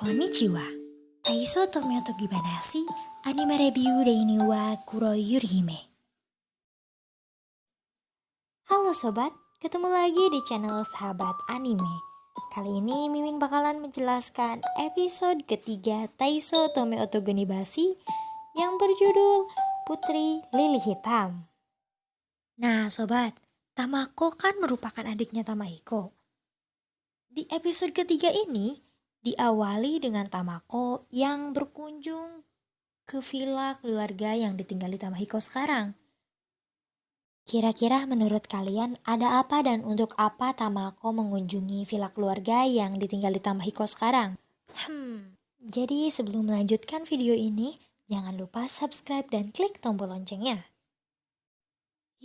Konnichiwa. Taiso Tomioto Gibanashi, anime review Reini wa Kuroyurihime. Halo sobat, ketemu lagi di channel Sahabat Anime. Kali ini Mimin bakalan menjelaskan episode ketiga Taiso Tomioto Genibashi yang berjudul Putri Lili Hitam. Nah sobat, Tamako kan merupakan adiknya Tamahiko. Di episode ketiga ini, diawali dengan Tamako yang berkunjung ke villa keluarga yang ditinggali Tamahiko sekarang. Kira-kira menurut kalian ada apa dan untuk apa Tamako mengunjungi villa keluarga yang ditinggali Tamahiko sekarang? Jadi sebelum melanjutkan video ini, jangan lupa subscribe dan klik tombol loncengnya.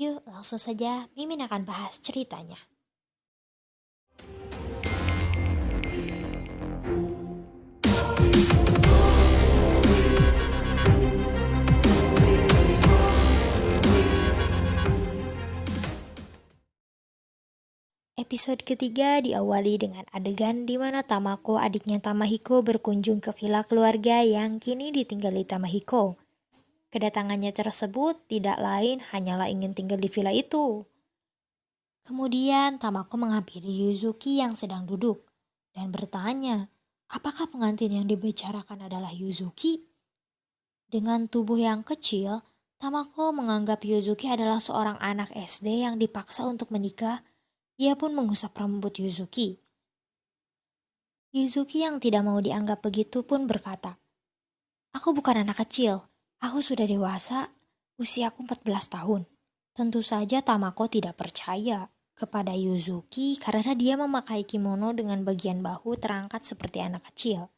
Yuk langsung saja Mimin akan bahas ceritanya. Episode ketiga diawali dengan adegan di mana Tamako adiknya Tamahiko berkunjung ke villa keluarga yang kini ditinggali Tamahiko. Kedatangannya tersebut tidak lain hanyalah ingin tinggal di villa itu. Kemudian Tamako menghampiri Yuzuki yang sedang duduk dan bertanya, apakah pengantin yang dibicarakan adalah Yuzuki? Dengan tubuh yang kecil, Tamako menganggap Yuzuki adalah seorang anak SD yang dipaksa untuk menikah. Ia pun mengusap rambut Yuzuki. Yuzuki yang tidak mau dianggap begitu pun berkata, "Aku bukan anak kecil, aku sudah dewasa, usiaku 14 tahun. Tentu saja Tamako tidak percaya kepada Yuzuki karena dia memakai kimono dengan bagian bahu terangkat seperti anak kecil.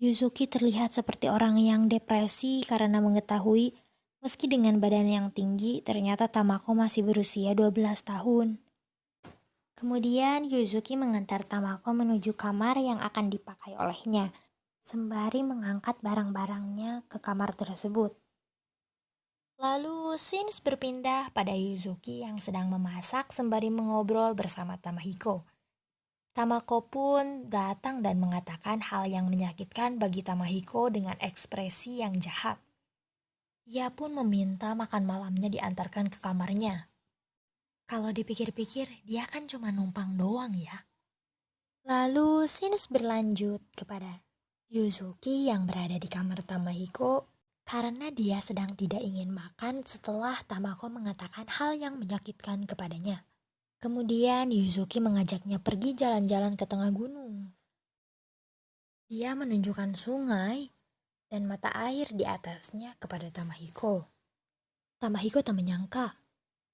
Yuzuki terlihat seperti orang yang depresi karena mengetahui meski dengan badan yang tinggi ternyata Tamako masih berusia 12 tahun. Kemudian Yuzuki mengantar Tamako menuju kamar yang akan dipakai olehnya, sembari mengangkat barang-barangnya ke kamar tersebut. Lalu scenes berpindah pada Yuzuki yang sedang memasak sembari mengobrol bersama Tamahiko. Tamako pun datang dan mengatakan hal yang menyakitkan bagi Tamahiko dengan ekspresi yang jahat. Ia pun meminta makan malamnya diantarkan ke kamarnya. Kalau dipikir-pikir, dia kan cuma numpang doang ya. Lalu scenes berlanjut kepada Yuzuki yang berada di kamar Tamahiko karena dia sedang tidak ingin makan setelah Tamako mengatakan hal yang menyakitkan kepadanya. Kemudian Yuzuki mengajaknya pergi jalan-jalan ke tengah gunung. Dia menunjukkan sungai dan mata air di atasnya kepada Tamahiko. Tamahiko tak menyangka.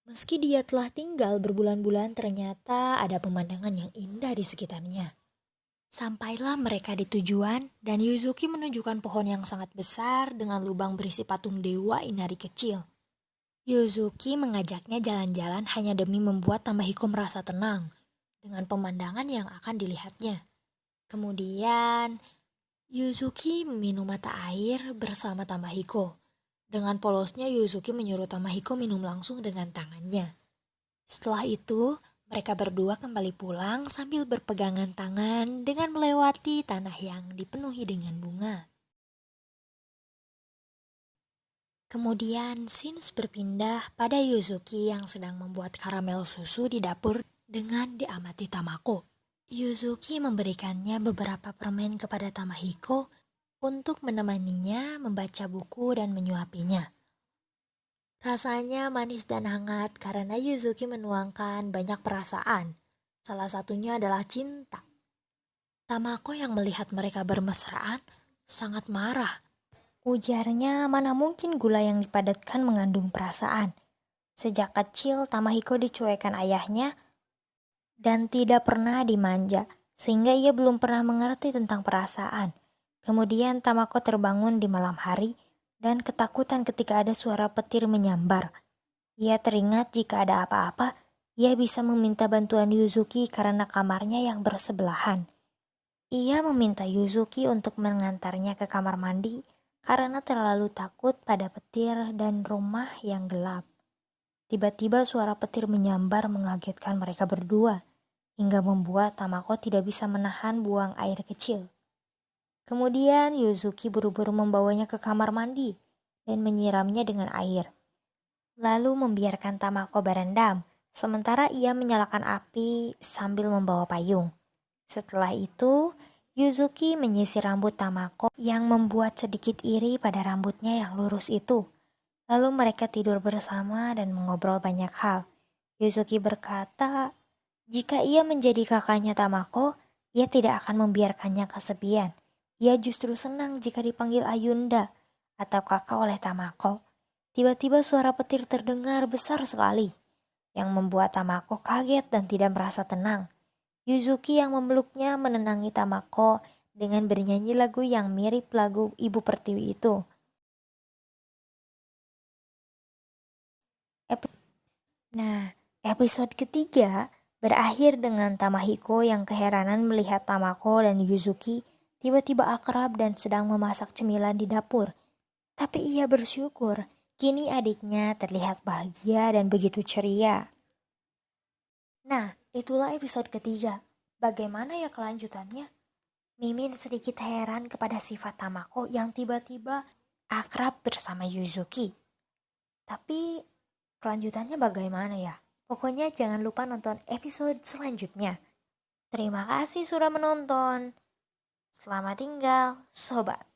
Meski dia telah tinggal berbulan-bulan, ternyata ada pemandangan yang indah di sekitarnya. Sampailah mereka di tujuan dan Yuzuki menunjukkan pohon yang sangat besar dengan lubang berisi patung dewa Inari kecil. Yuzuki mengajaknya jalan-jalan hanya demi membuat Tamahiko merasa tenang dengan pemandangan yang akan dilihatnya. Kemudian Yuzuki meminum mata air bersama Tamahiko. Dengan polosnya Yuzuki menyuruh Tamahiko minum langsung dengan tangannya. Setelah itu, mereka berdua kembali pulang sambil berpegangan tangan dengan melewati tanah yang dipenuhi dengan bunga. Kemudian scenes berpindah pada Yuzuki yang sedang membuat karamel susu di dapur dengan diamati Tamako. Yuzuki memberikannya beberapa permen kepada Tamahiko untuk menemaninya membaca buku dan menyuapinya. Rasanya manis dan hangat karena Yuzuki menuangkan banyak perasaan. Salah satunya adalah cinta. Tamako yang melihat mereka bermesraan sangat marah. Ujarnya, mana mungkin gula yang dipadatkan mengandung perasaan. Sejak kecil Tamahiko dicuekan ayahnya dan tidak pernah dimanja, sehingga ia belum pernah mengerti tentang perasaan. Kemudian Tamako terbangun di malam hari dan ketakutan ketika ada suara petir menyambar. Ia teringat jika ada apa-apa, ia bisa meminta bantuan Yuzuki karena kamarnya yang bersebelahan. Ia meminta Yuzuki untuk mengantarnya ke kamar mandi karena terlalu takut pada petir dan rumah yang gelap. Tiba-tiba suara petir menyambar mengagetkan mereka berdua, hingga membuat Tamako tidak bisa menahan buang air kecil. Kemudian Yuzuki buru-buru membawanya ke kamar mandi dan menyiramnya dengan air. Lalu membiarkan Tamako berendam, sementara ia menyalakan api sambil membawa payung. Setelah itu, Yuzuki menyisir rambut Tamako yang membuat sedikit iri pada rambutnya yang lurus itu. Lalu mereka tidur bersama dan mengobrol banyak hal. Yuzuki berkata, jika ia menjadi kakaknya Tamako, ia tidak akan membiarkannya kesepian. Ia justru senang jika dipanggil Ayunda atau kakak oleh Tamako. Tiba-tiba suara petir terdengar besar sekali, yang membuat Tamako kaget dan tidak merasa tenang. Yuzuki yang memeluknya menenangi Tamako dengan bernyanyi lagu yang mirip lagu Ibu Pertiwi itu. Episode ketiga berakhir dengan Tamahiko yang keheranan melihat Tamako dan Yuzuki tiba-tiba akrab dan sedang memasak cemilan di dapur. Tapi ia bersyukur, kini adiknya terlihat bahagia dan begitu ceria. Nah, itulah episode ketiga. Bagaimana ya kelanjutannya? Mimin sedikit heran kepada sifat Tamako yang tiba-tiba akrab bersama Yuzuki. Tapi kelanjutannya bagaimana ya? Pokoknya jangan lupa nonton episode selanjutnya. Terima kasih sudah menonton. Selamat tinggal, sobat.